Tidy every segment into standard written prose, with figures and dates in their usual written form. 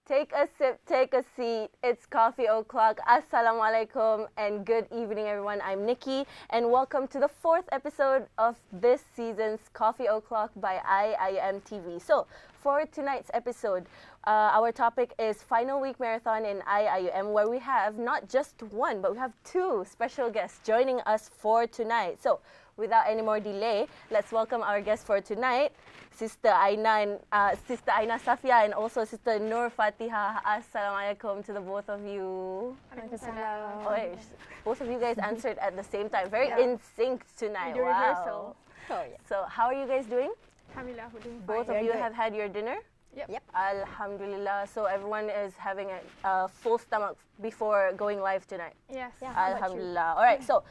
Take a sip, take a seat. It's coffee o'clock. Assalamualaikum and good evening, everyone. I'm Nikki, and welcome to the 4th episode of this season's Coffee O'Clock by IIUMTV. So, for tonight's episode, our topic is Final Week Marathon in IIUM, where we have not just one, but we have two special guests joining us for tonight. So, without any more delay, let's welcome our guests for tonight, Sister Aina Safiah, and also Sister Nur Fatihah. Assalamualaikum to the both of you. Waalaikumsalam. Oh, both of you guys answered at the same time. Very in sync tonight. Video rehearsal. Oh, yeah. So, how are you guys doing? Alhamdulillah, we're doing Both fine. of you have had your dinner? Yep. Alhamdulillah. So everyone is having a full stomach before going live tonight. Yes. Yeah. Alhamdulillah. All right. So,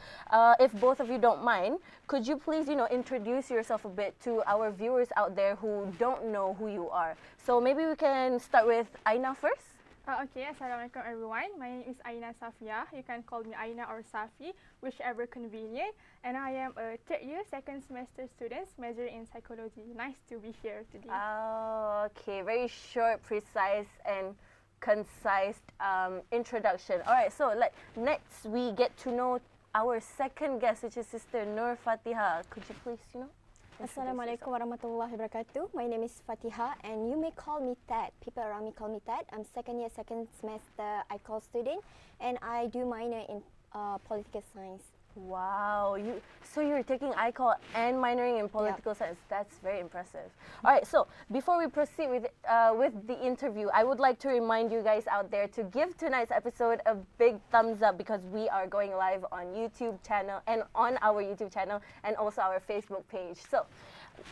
if both of you don't mind, could you please, introduce yourself a bit to our viewers out there who don't know who you are? So maybe we can start with Aina first. Okay, Assalamualaikum everyone. My name is Aina Safiah. You can call me Aina or Safi, whichever convenient. And I am a 3rd year, 2nd semester student majoring in psychology. Nice to be here today. Oh, okay. Very short, precise, and concise introduction. All right. So next we get to know our second guest, which is Sister Nur Fatihah. Could you please, Assalamualaikum warahmatullahi wabarakatuh. My name is Fatihah and you may call me Ted. People around me call me Ted. I'm 2nd year, 2nd semester ICOL student and I do minor in political science. Wow, so you're taking ICOL and minoring in political science. That's very impressive. All right, so before we proceed with the interview, I would like to remind you guys out there to give tonight's episode a big thumbs up because we are going live on YouTube channel and on our YouTube channel and also our Facebook page. So,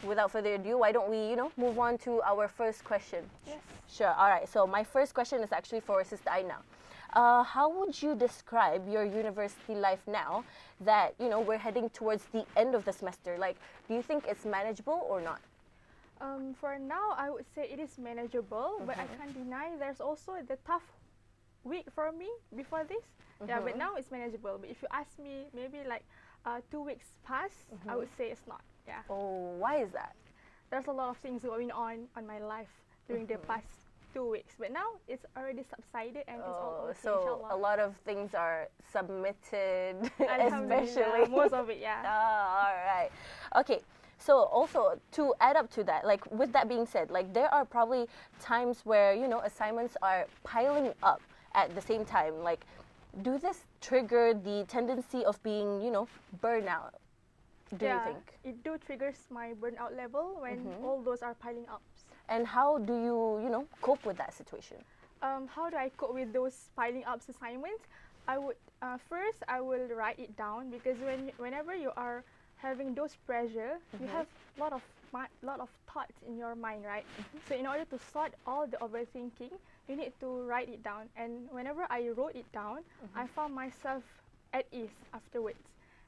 without further ado, why don't we, move on to our first question? Yes. Sure. All right. So my first question is actually for Sister Aina. How would you describe your university life now that, we're heading towards the end of the semester? Like, do you think it's manageable or not? For now, I would say it is manageable, but I can't deny there's also the tough week for me before this. Yeah, but now it's manageable. But if you ask me, maybe like 2 weeks past, I would say it's not. Yeah. Oh, why is that? There's a lot of things going on my life during the past 2 weeks, but now it's already subsided and it's all okay, so inshallah. a lot of things are submitted, Alhamdulillah, especially most of it, yeah. All right. Okay. So also to add up to that, like with that being said, like there are probably times where assignments are piling up at the same time. Like, do this trigger the tendency of being burnout? Do you think? It do triggers my burnout level when all those are piling up. And how do you, cope with that situation? How do I cope with those piling up assignments? I would first I will write it down because whenever you are having those pressure, you have lot of thoughts in your mind, right? So in order to sort all the overthinking, you need to write it down. And whenever I wrote it down, I found myself at ease afterwards.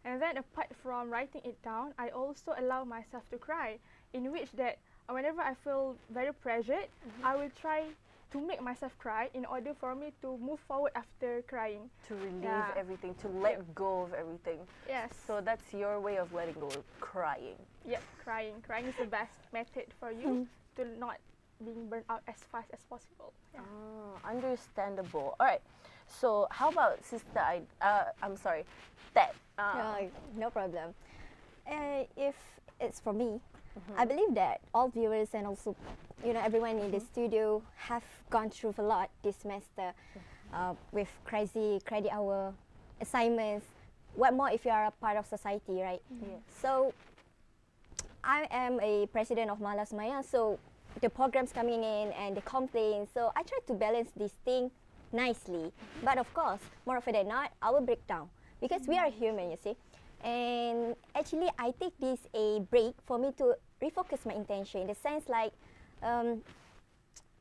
And then apart from writing it down, I also allow myself to cry, in which that whenever I feel very pressured, I will try to make myself cry in order for me to move forward after crying. To relieve everything, to let go of everything. Yes. So that's your way of letting go, crying. Yep, crying. Crying is the best method for you to not being burnt out as fast as possible. Yeah. Understandable. All right. So how about Sister Ted? No problem. If it's for me, I believe that all viewers and also everyone in the studio have gone through a lot this semester with crazy credit hour, assignments. What more if you are a part of society, right? Yes. So I am a president of Mahallah Sumayyah, so the programs coming in and the complaints, so I try to balance this thing nicely. But of course, more often than not, I will break down because we are human, you see. And actually, I take this a break for me to refocus my intention in the sense like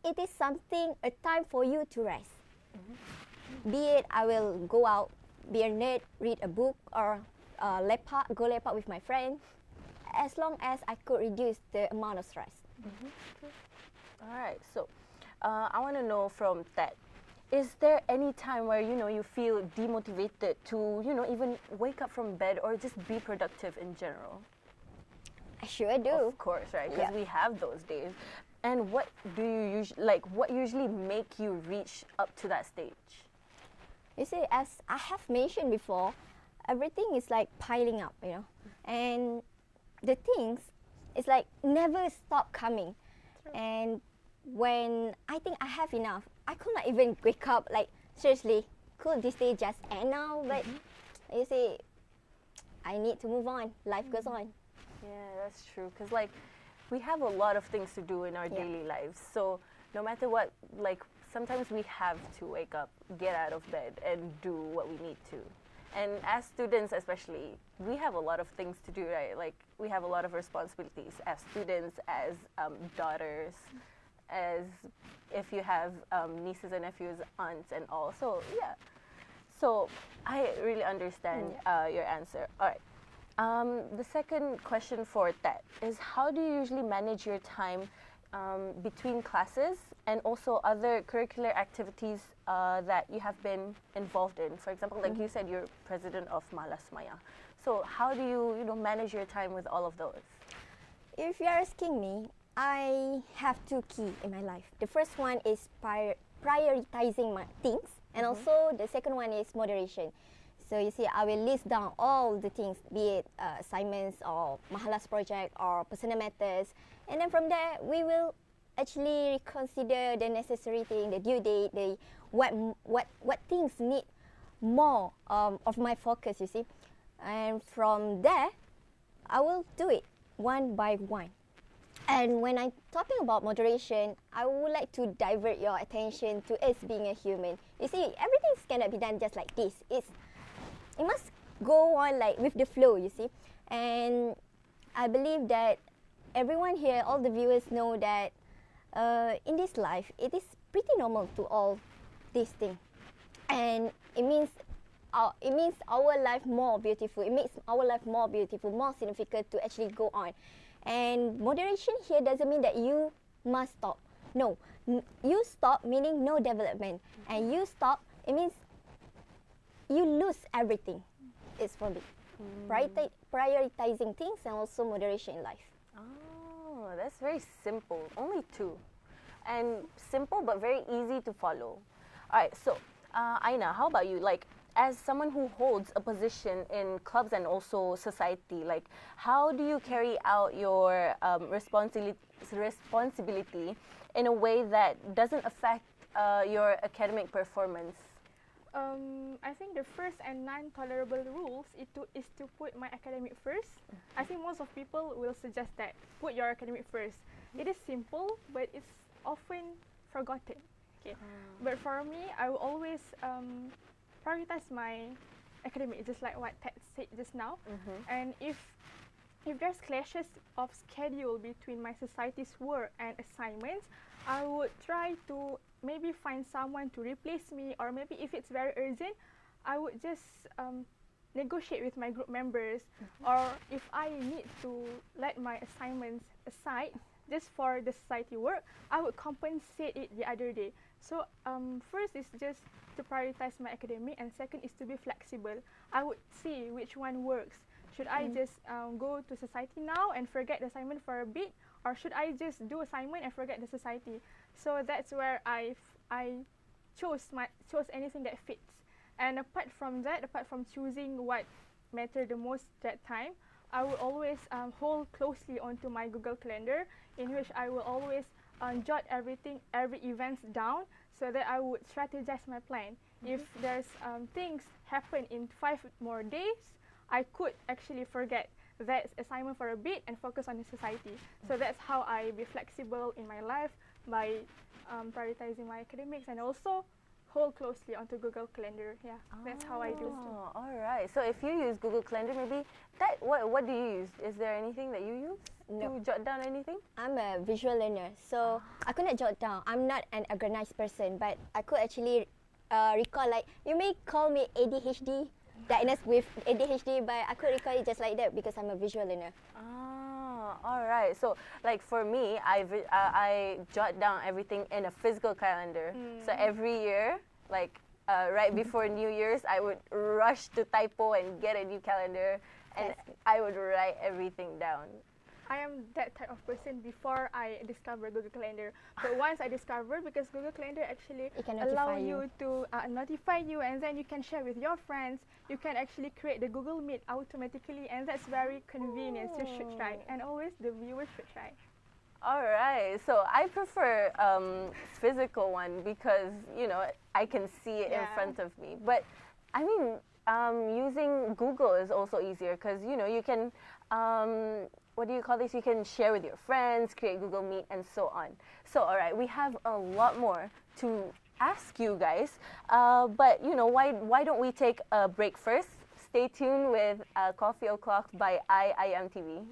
it is something, a time for you to rest. Be it I will go out, be a nerd, read a book, or go lepak with my friend, as long as I could reduce the amount of stress. All right. So I want to know from Ted. Is there any time where you feel demotivated to even wake up from bed or just be productive in general? I sure do. Of course, right? Because we have those days. And what do you usually like? What usually make you reach up to that stage? You see, as I have mentioned before, everything is like piling up, you know, and the things is like never stop coming. True. And when I think I have enough, I could not even wake up like seriously. Could this day just end now? But you see, I need to move on. Life goes on. Yeah, that's true. Because like, we have a lot of things to do in our daily lives. So no matter what, like sometimes we have to wake up, get out of bed, and do what we need to. And as students, especially, we have a lot of things to do, right? Like we have a lot of responsibilities as students, as daughters, as if you have nieces and nephews, aunts, and all. So yeah. So I really understand your answer. All right. The second question for that is, how do you usually manage your time between classes and also other curricular activities that you have been involved in? For example, like you said, you're president of Mahallah Sumayyah. So how do you manage your time with all of those? If you're asking me, I have two key in my life. The first one is prioritizing my things, and also the second one is moderation. So you see, I will list down all the things, be it assignments or Mahallah's project or personal matters, and then from there we will actually consider the necessary thing, the due date, the what things need more of my focus. You see, and from there I will do it one by one. And when I'm talking about moderation, I would like to divert your attention to us being a human. You see, everything cannot be done just like this. It must go on like with the flow, you see. And I believe that everyone here, all the viewers know that in this life, it is pretty normal to all these things. And it means our life more beautiful. It makes our life more beautiful, more significant to actually go on. And moderation here doesn't mean that you must stop. No, you stop meaning no development. And you stop, it means you lose everything. It's for me. Prioritizing things and also moderation in life. Oh, that's very simple. Only two. And simple but very easy to follow. All right, so Aina, how about you? Like, as someone who holds a position in clubs and also society, like how do you carry out your responsibility in a way that doesn't affect your academic performance? I think the first and non-tolerable rules is to put my academic first. I think most of people will suggest that, put your academic first. It is simple, but it's often forgotten. Okay. But for me, I will always prioritize my academic, just like what Ted said just now. And if there's clashes of schedule between my society's work and assignments, I would try to maybe find someone to replace me, or maybe if it's very urgent, I would just negotiate with my group members, or if I need to let my assignments aside just for the society work, I would compensate it the other day. So first is just to prioritize my academic, and second is to be flexible. I would see which one works. Should I just go to society now and forget the assignment for a bit, or should I just do assignment and forget the society? So that's where I chose anything that fits. And apart from that, apart from choosing what mattered the most that time, I will always hold closely onto my Google Calendar, in which I will always jot everything, every events down, so that I would strategize my plan. If there's things happen in 5 more days, I could actually forget that assignment for a bit and focus on the society. So that's how I be flexible in my life, by prioritizing my academics and also hold closely onto Google Calendar. Yeah, that's how I do. All right. So if you use Google Calendar, maybe that what do you use? Is there anything that you use to jot down anything? I'm a visual learner, so I could not jot down. I'm not an organized person, but I could actually recall, like, you may call me ADHD, diagnosed with ADHD, but I could recall it just like that because I'm a visual learner. All right. So, like for me, I jot down everything in a physical calendar. So every year, like right before New Year's, I would rush to typo and get a new calendar, and I would write everything down. I am that type of person before I discover Google Calendar. But once I discovered, because Google Calendar actually It can allow notify you. you to notify you, and then you can share with your friends. You can actually create the Google Meet automatically, and that's very convenient. You should try, and always the viewers should try. All right, so I prefer physical one because I can see it in front of me. But I mean, using Google is also easier because you can what do you call this? You can share with your friends, create Google Meet, and so on. So all right, we have a lot more to ask you guys. But why don't we take a break first? Stay tuned with Coffee O'Clock by IIUMTV.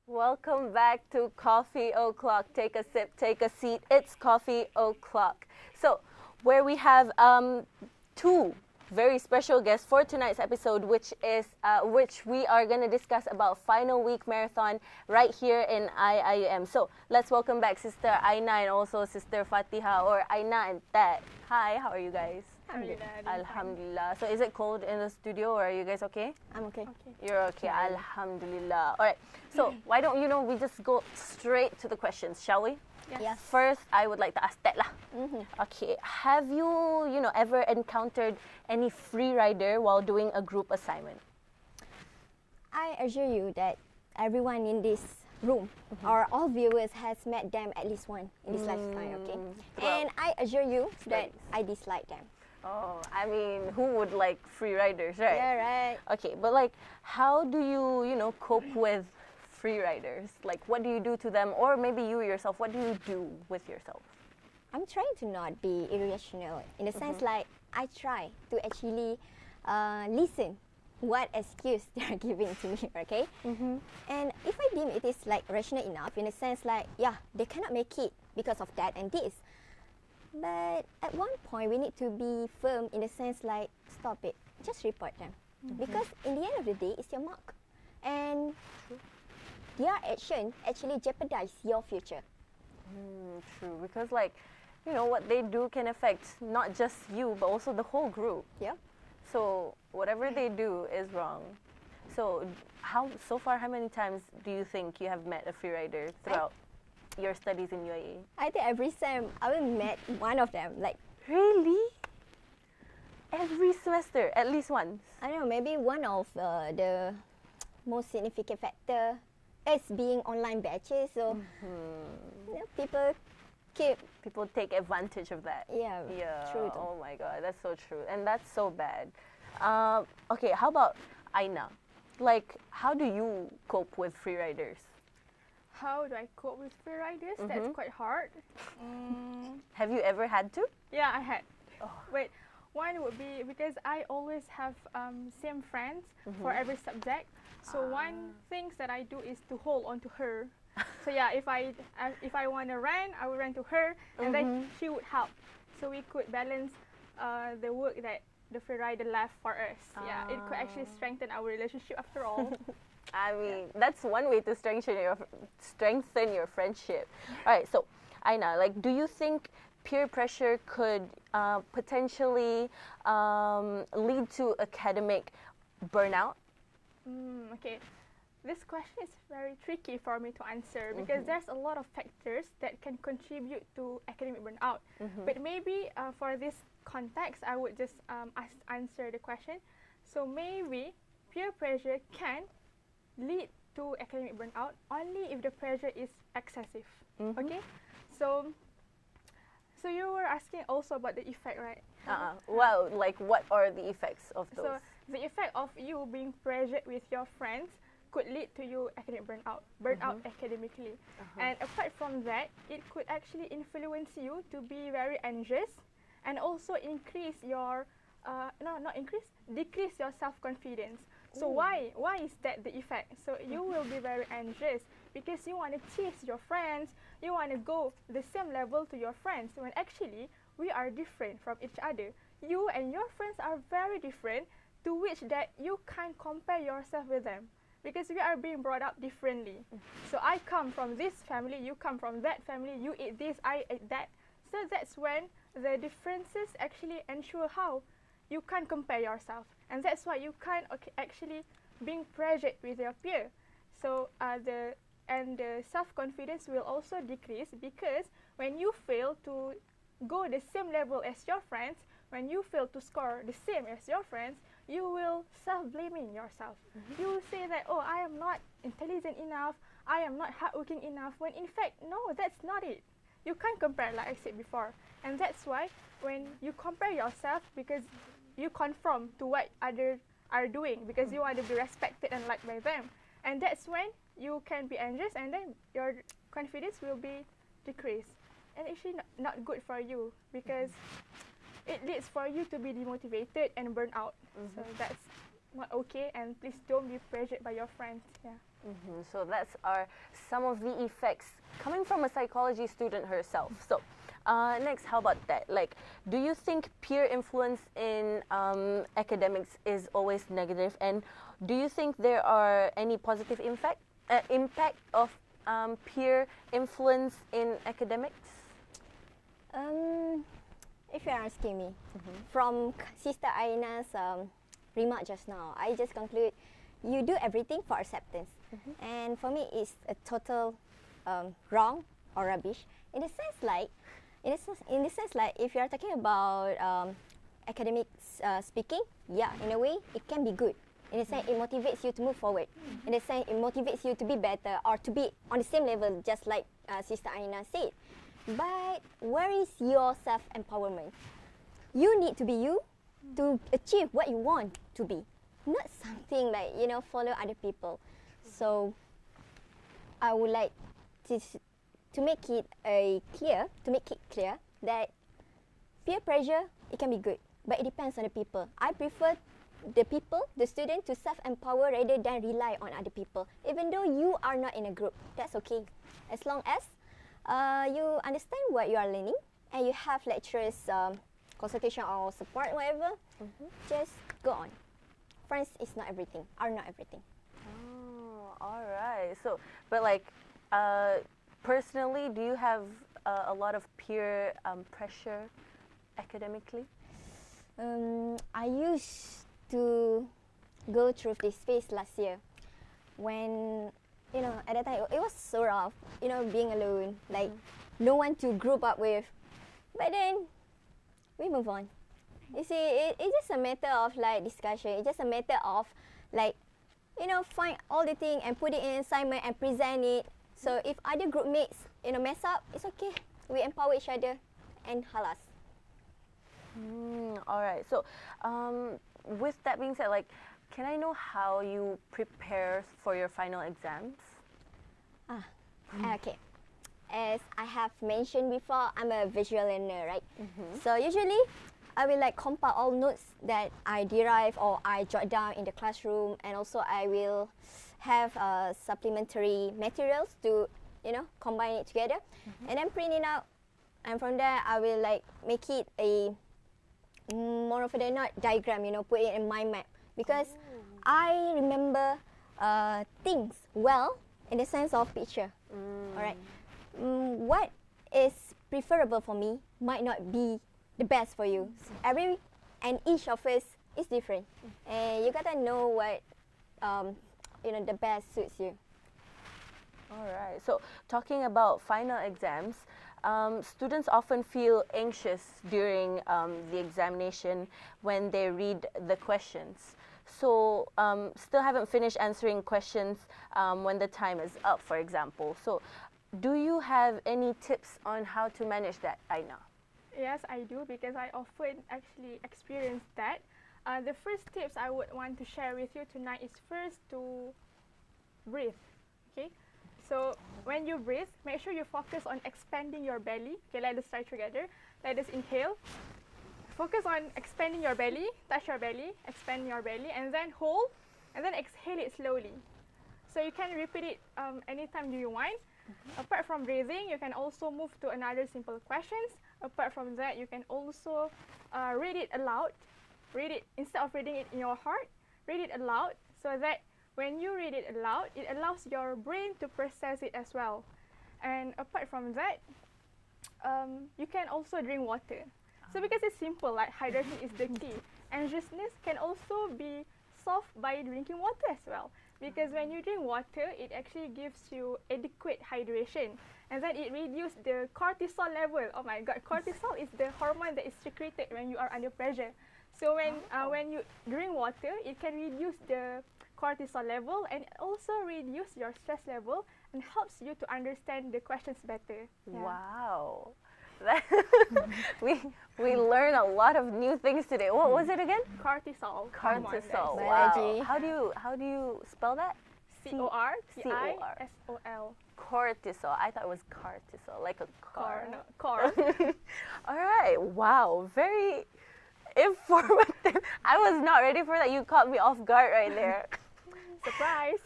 Welcome back to Coffee O'Clock. Take a sip, take a seat. It's Coffee O'Clock. So, where we have two very special guests for tonight's episode, which we are going to discuss about final week marathon right here in IIUM. So, let's welcome back Sister Aina and also Sister Fatihah, or Aina and Tat. Hi, how are you guys? Alhamdulillah. So is it cold in the studio or are you guys okay? I'm okay. You're okay. Alhamdulillah. All right. So why don't we just go straight to the questions, shall we? Yes. First, I would like to ask Tat lah. Okay. Have you ever encountered any free rider while doing a group assignment? I assure you that everyone in this room or all viewers has met them at least once in this lifetime, okay? And I assure you that I dislike them. Oh, I mean, who would like free riders, right? Yeah, right. Okay, but like, how do you, cope with free riders? Like, what do you do to them? Or maybe you yourself, what do you do with yourself? I'm trying to not be irrational in the sense like I try to actually listen what excuse they are giving to me, okay? And if I deem it is like rational enough in the sense like, yeah, they cannot make it because of that and this. But at one point, we need to be firm in the sense like, stop it, just report them. Because in the end of the day, it's your mark. And their action actually jeopardize your future. True, because like, what they do can affect not just you, but also the whole group. Yeah. So whatever they do is wrong. So how many times do you think you have met a free rider throughout your studies in UAE? I think every sem I will met one of them. Like, really? Every semester, at least once? I don't know, maybe one of the most significant factor is being online batches. So people take advantage of that. Yeah, true. Oh my God, that's so true. And that's so bad. Okay, how about Aina, like, how do you cope with free riders? How do I cope with free riders? That's quite hard. Have you ever had to? Yeah, I had. Oh. Wait, one would be because I always have same friends for every subject. So one things that I do is to hold on to her. So yeah, if I want to run, I will run to her, and then she would help. So we could balance the work that the free rider left for us. Yeah, it could actually strengthen our relationship after all. I mean, that's one way to strengthen your friendship. All right, so Aina, like, do you think peer pressure could potentially lead to academic burnout? Okay, this question is very tricky for me to answer because there's a lot of factors that can contribute to academic burnout. But maybe for this context, I would just answer the question. So maybe peer pressure can lead to academic burnout only if the pressure is excessive. Okay, so you were asking also about the effect, right? Well, like, what are the effects of those? So the effect of you being pressured with your friends could lead to you academic burnout academically. And apart from that, it could actually influence you to be very anxious and also increase your decrease your self-confidence. So why is that the effect? So you will be very anxious because you want to chase your friends, you want to go the same level to your friends, when actually we are different from each other. You and your friends are very different, to which that you can't compare yourself with them because we are being brought up differently. So I come from this family, you come from that family, you eat this, I eat that. So that's when the differences actually ensure how you can't compare yourself, and that's why you can't actually being pressured with your peer. So the self-confidence will also decrease because when you fail to go the same level as your friends, when you fail to score the same as your friends, you will self-blaming yourself. You will say that, oh, I am not intelligent enough, I am not hardworking enough, when in fact, no, that's not it. You can't compare, like I said before. And that's why when you compare yourself, because you conform to what others are doing, because you want to be respected and liked by them. And that's when you can be anxious, and then your confidence will be decreased. And actually not good for you, because it leads for you to be demotivated and burn out. So that's not okay, and please don't be pressured by your friends. Yeah. So that's some of the effects coming from a psychology student herself. So next, how about that? Like, do you think peer influence in academics is always negative? And do you think there are any positive impact of peer influence in academics? If you're asking me, from Sister Aina's remark just now, I just conclude you do everything for acceptance. And for me, it's a total wrong or rubbish. In the sense like, if you are talking about academics speaking, yeah, in a way, it can be good. In a sense, it motivates you to move forward. In a sense, it motivates you to be better or to be on the same level, just like Sister Aina said. But where is your self-empowerment? You need to be you to achieve what you want to be, not something like, follow other people. So I would like to make it clear that peer pressure, it can be good, but it depends on the people. I prefer the student to self-empower rather than rely on other people. Even though you are not in a group, that's okay. As long as you understand what you are learning and you have lecturers consultation or support, whatever, just go on. Friends is not everything, are not everything. Oh, all right. So, but like, personally, do you have a lot of peer pressure academically? I used to go through this phase last year when, at that time, it was so rough, being alone, like no one to group up with. But then, we move on. You see, it's just a matter of like discussion. It's just a matter of like, find all the thing and put it in assignment and present it. So if other group mates, mess up, it's okay. We empower each other and halas. All right. So, with that being said, like, can I know how you prepare for your final exams? Okay. As I have mentioned before, I'm a visual learner, right? So usually, I will like compile all notes that I derive or I jot down in the classroom, and also I will have supplementary materials to, combine it together, and then print it out. And from there, I will like make it a more of a diagram, put it in my map, because I remember things well in the sense of picture. All right. What is preferable for me might not be the best for you. Every and each of us is different, and you gotta know what the best suits you. All right. So talking about final exams, students often feel anxious during the examination when they read the questions. So still haven't finished answering questions when the time is up, for example. So do you have any tips on how to manage that, Aina? Yes, I do, because I often actually experience that. The first tips I would want to share with you tonight is first to breathe. Okay, so when you breathe, make sure you focus on expanding your belly. Okay, let us try together. Let us inhale. Focus on expanding your belly, touch your belly, expand your belly, and then hold, and then exhale it slowly. So you can repeat it anytime you want. Apart from breathing, you can also move to another simple questions. Apart from that, you can also read it aloud. Read it, instead of reading it in your heart, read it aloud, so that when you read it aloud, it allows your brain to process it as well. And apart from that, you can also drink water. So because it's simple, like hydration is the key. Anxiousness can also be solved by drinking water as well. Because when you drink water, it actually gives you adequate hydration. And then it reduces the cortisol level. Oh my God, cortisol is the hormone that is secreted when you are under pressure. So when you drink water, it can reduce the cortisol level and also reduce your stress level and helps you to understand the questions better. Yeah. Wow. we learn a lot of new things today. What was it again? Cortisol. Cortisol. Biology. Wow. How do you spell that? CORTISOL. Cortisol. I thought it was cortisol, like a car. No, car. All right. Wow. Very informative. I was not ready for that. You caught me off guard right there. Surprise.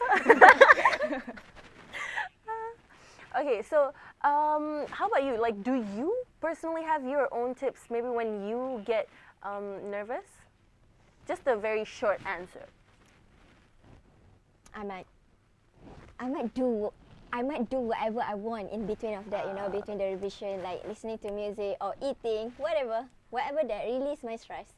Okay, so how about you? Like, do you personally have your own tips? Maybe when you get nervous? Just a very short answer. I might do whatever I want in between of that, between the revision, like listening to music or eating, whatever that relieves my stress.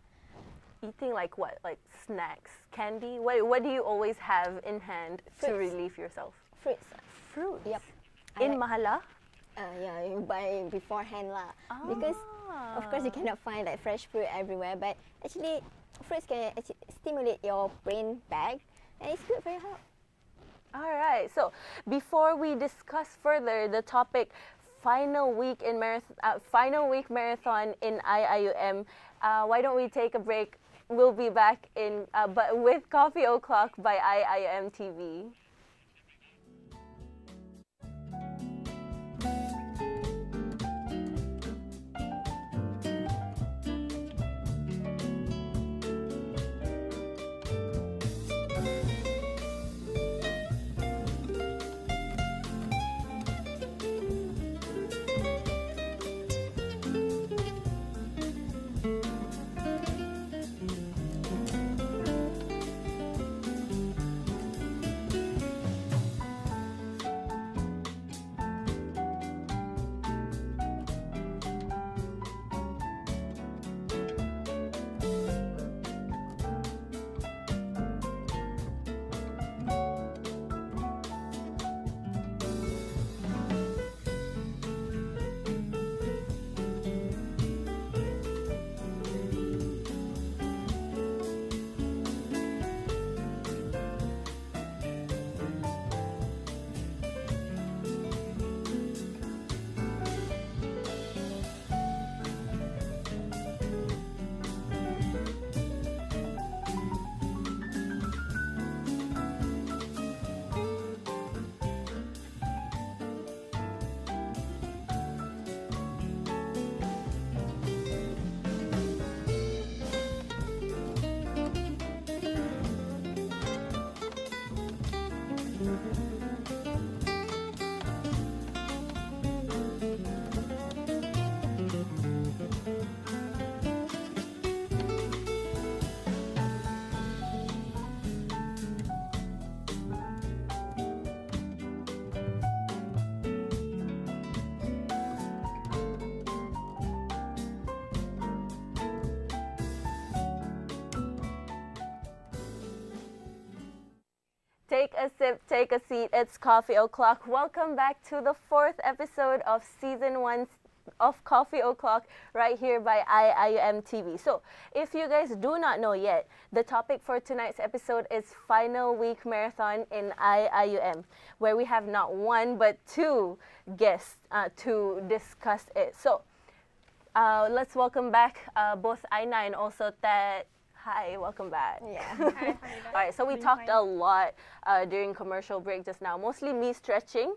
Eating like what? Like snacks, candy? What do you always have in hand to relieve yourself? Fruits. Fruits? Yep. In Mahallah? Yeah, you buy beforehand lah. Because of course you cannot find like fresh fruit everywhere, but actually fruits can stimulate your brain back, and it's good for your health. All right. So before we discuss further the topic, final week marathon in IIUM, why don't we take a break? We'll be back but with Coffee O'Clock by IIUMTV. Take a sip, take a seat. It's Coffee O'Clock. Welcome back to the 4th episode of Season 1 of Coffee O'Clock right here by IIUMTV. So, if you guys do not know yet, the topic for tonight's episode is Final Week Marathon in IIUM, where we have not one but two guests to discuss it. So, let's welcome back both Aina and also Ted. Hi, welcome back. Yeah. Hi, All right, so we talked fine. a lot during commercial break just now, mostly me stretching,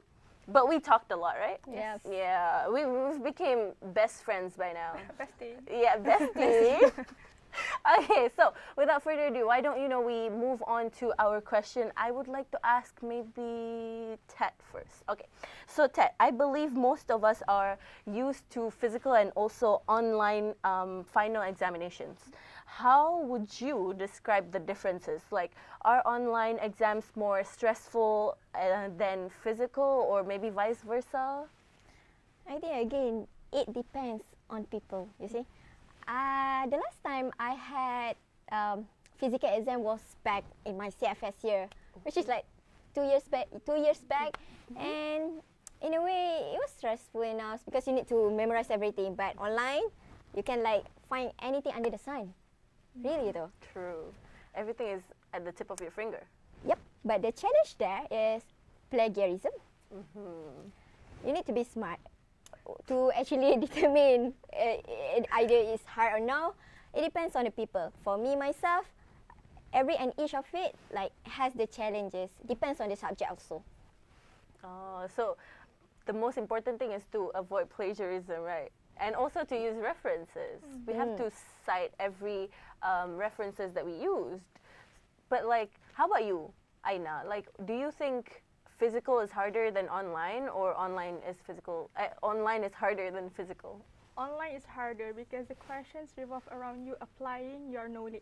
but we talked a lot, right? Yes. Yeah, we've became best friends by now. Bestie. Yeah, bestie. Okay, so without further ado, why don't we move on to our question? I would like to ask maybe Ted first. Okay, so Ted, I believe most of us are used to physical and also online final examinations. How would you describe the differences? Like, are online exams more stressful than physical, or maybe vice versa? I think again, it depends on people. You see, the last time I had physical exam was back in my CFS year, which is like 2 years back. And in a way, it was stressful enough because you need to memorize everything. But online, you can like find anything under the sun. Really though. True. Everything is at the tip of your finger. Yep. But the challenge there is plagiarism. You need to be smart to actually determine either it's hard or no. It depends on the people. For me myself, every and each of it like has the challenges. Depends on the subject also. So the most important thing is to avoid plagiarism, right? And also to use references. We have to cite every references that we used. But like, how about you, Aina? Like, do you think physical is harder than online, or online is harder than physical? Online is harder because the questions revolve around you applying your knowledge.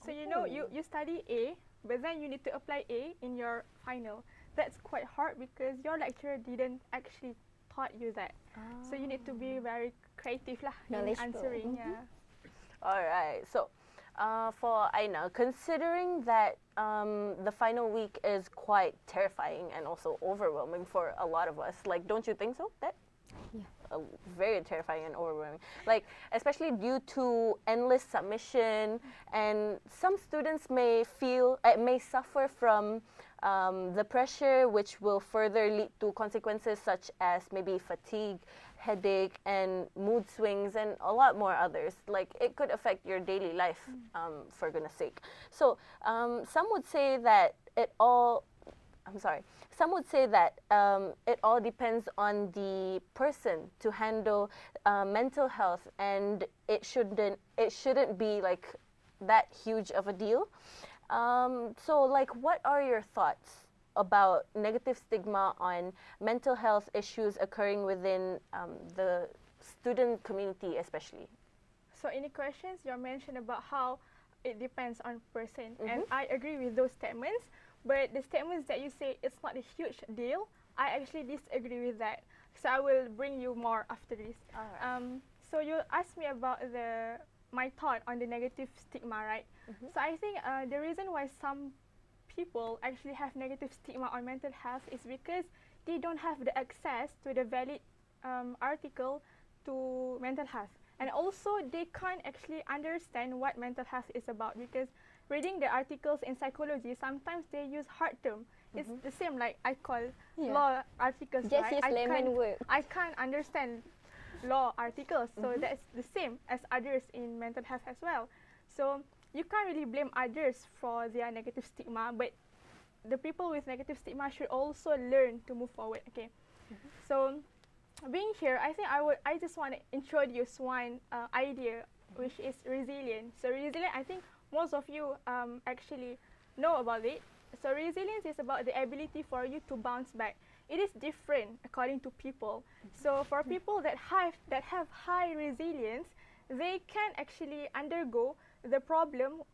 So you study A, but then you need to apply A in your final. That's quite hard because your lecturer didn't actually taught you that. So you need to be very creative lah in answering. Yeah. All right. So, for Aina, considering that the final week is quite terrifying and also overwhelming for a lot of us, like, don't you think so? That very terrifying and overwhelming. Like, especially due to endless submission, and some students may suffer from the pressure, which will further lead to consequences such as maybe fatigue, headache, and mood swings, and a lot more others. Like, it could affect your daily life, for goodness sake. So, some would say that it all depends on the person to handle mental health, and it shouldn't be like that huge of a deal. So, like, what are your thoughts about negative stigma on mental health issues occurring within the student community, especially? So in the questions, you mentioned about how it depends on person, and I agree with those statements. But the statements that you say it's not a huge deal, I actually disagree with that. So I will bring you more after this. Alright. So you asked me about my thought on the negative stigma, right? So I think the reason why some people actually have negative stigma on mental health is because they don't have the access to the valid article to mental health. And also they can't actually understand what mental health is about, because reading the articles in psychology, sometimes they use hard term. It's the same like I call law articles, Just right? use layman word. I can't understand law articles, so that's the same as others in mental health as well. So you can't really blame others for their negative stigma, but the people with negative stigma should also learn to move forward. Okay, so being here, I think I just want to introduce one idea, which is resilience. So resilience, I think most of you actually know about it. So resilience is about the ability for you to bounce back. It is different according to people. So for people that have high resilience, they can actually undergo the problem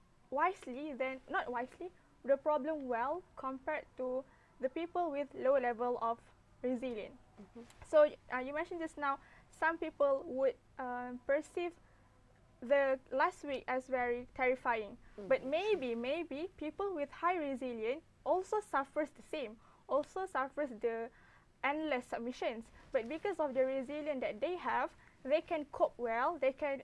the problem well compared to the people with low level of resilience. So you mentioned just now, some people would perceive the last week as very terrifying. But maybe people with high resilience also suffers the same, also suffers the endless submissions. But because of the resilience that they have, they can cope well, they can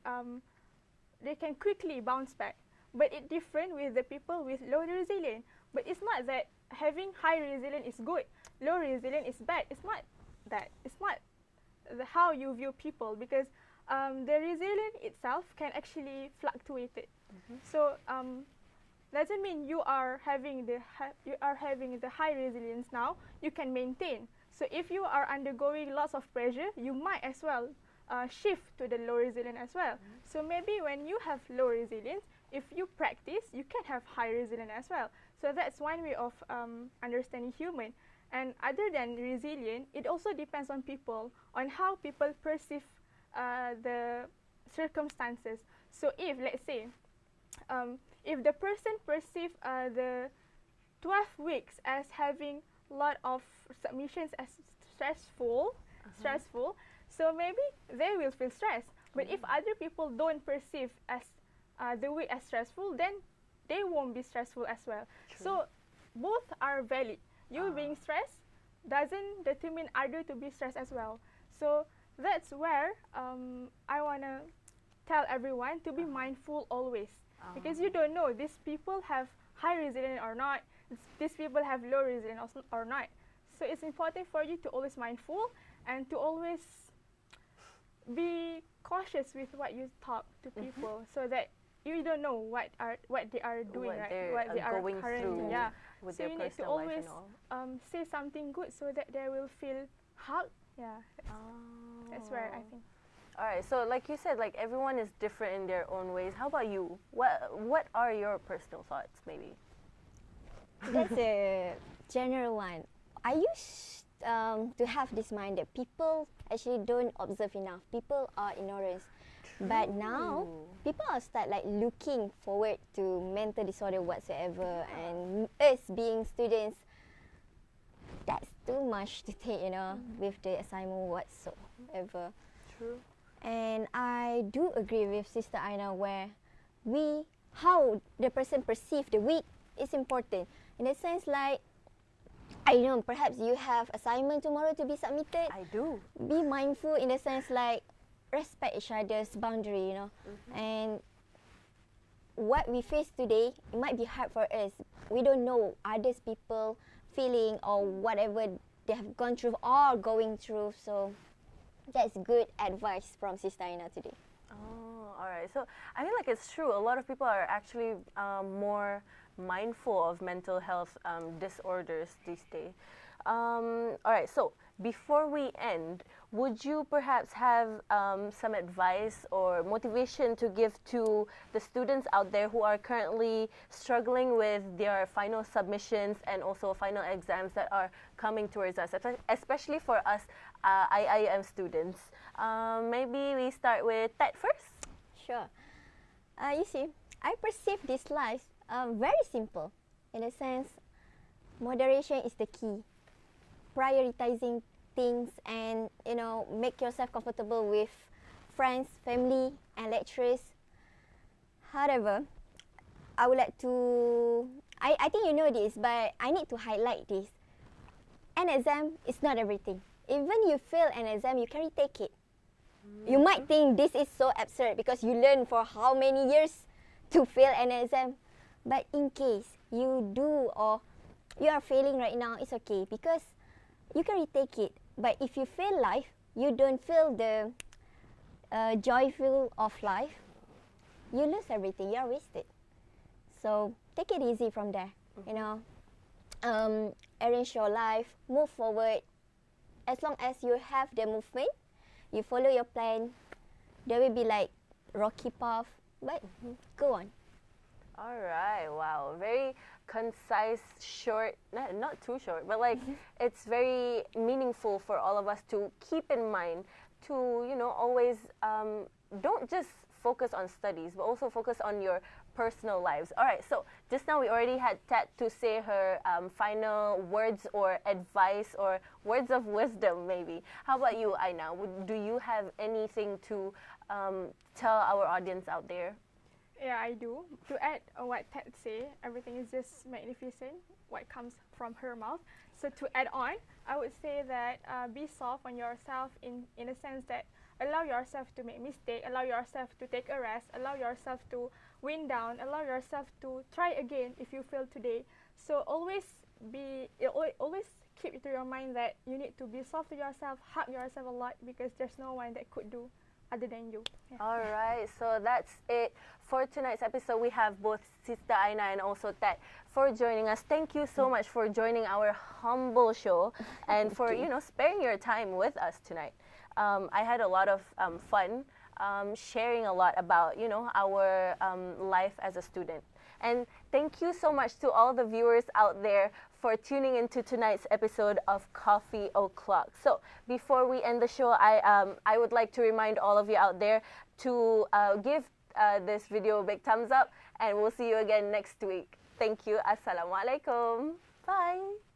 quickly bounce back. But it's different with the people with low resilience. But it's not that having high resilience is good, low resilience is bad. It's not that. It's not how you view people, because the resilience itself can actually fluctuate it. So doesn't mean you are having the high resilience now, you can maintain. So if you are undergoing lots of pressure, you might as well shift to the low resilience as well. So maybe when you have low resilience, if you practice, you can have high resilience as well. So that's one way of understanding human. And other than resilience, it also depends on people, on how people perceive the circumstances. So if, let's say, if the person perceives the 12 weeks as having a lot of submissions as stressful, so maybe they will feel stressed. But if other people don't perceive as the week as stressful, then they won't be stressful as well. True. So both are valid. You being stressed doesn't determine other to be stressed as well. So that's where I want to tell everyone to be mindful always. Because you don't know, these people have high resilience or not, these people have low resilience or not. So it's important for you to always mindful and to always be cautious with what you talk to people, so that you don't know what they are doing, what they are going currently through with so their you need to personal life always and all. say something good so that they will feel hugged. That's where I think. All right, so like you said, like everyone is different in their own ways. How about you? What are your personal thoughts, maybe? That's a general one. I used to have this mind that people actually don't observe enough. People are ignorant. But now, people are start like looking forward to mental disorder whatsoever, and us being students, that's too much to take, with the assignment whatsoever. True. And I do agree with Sister Aina, where how the person perceive the week is important. In the sense, like, I know perhaps you have assignment tomorrow to be submitted. I do. Be mindful in the sense, like, respect each other's boundary, and what we face today, it might be hard for us. We don't know others people feeling or whatever they have gone through or going through. So that's good advice from Sister Aina today. Oh, all right. So I feel like it's true. A lot of people are actually more mindful of mental health disorders these days. All right. So before we end, would you perhaps have some advice or motivation to give to the students out there who are currently struggling with their final submissions and also final exams that are coming towards us, especially for us IIUM students? Maybe we start with Ted first. Sure. You see, I perceive this life very simple. In a sense, moderation is the key. Prioritizing things and, make yourself comfortable with friends, family, and lecturers. However, I would like to, I think you know this, but I need to highlight this. An exam is not everything. Even you fail an exam, you can retake it. You might think this is so absurd because you learn for how many years to fail an exam. But in case you do or you are failing right now, it's okay because you can retake it. But if you fail life, you don't feel the joyful of life, you lose everything, you are wasted. So take it easy from there, arrange your life, move forward. As long as you have the movement, you follow your plan, there will be like rocky path, but go on. All right, wow, very concise, short, not too short, but like it's very meaningful for all of us to keep in mind to, you know, always don't just focus on studies, but also focus on your personal lives. All right, so just now we already had Tat to say her final words or advice or words of wisdom, maybe. How about you, Aina? Do you have anything to tell our audience out there? Yeah, I do. To add what Ted say, everything is just magnificent, what comes from her mouth. So to add on, I would say that be soft on yourself in a sense that allow yourself to make mistakes, allow yourself to take a rest, allow yourself to wind down, allow yourself to try again if you fail today. So always keep it to your mind that you need to be soft to yourself, hug yourself a lot, because there's no one that could do other than you. Yeah. All right, so that's it for tonight's episode. We have both Sister Aina and also Tat for joining us. Thank you so much for joining our humble show and for, you know, sparing your time with us tonight. I had a lot of fun sharing a lot about, you know, our life as a student. And thank you so much to all the viewers out there for tuning into tonight's episode of Coffee O'Clock. So before we end the show, I would like to remind all of you out there to give this video a big thumbs up, and we'll see you again next week. Thank you. Assalamualaikum. Bye.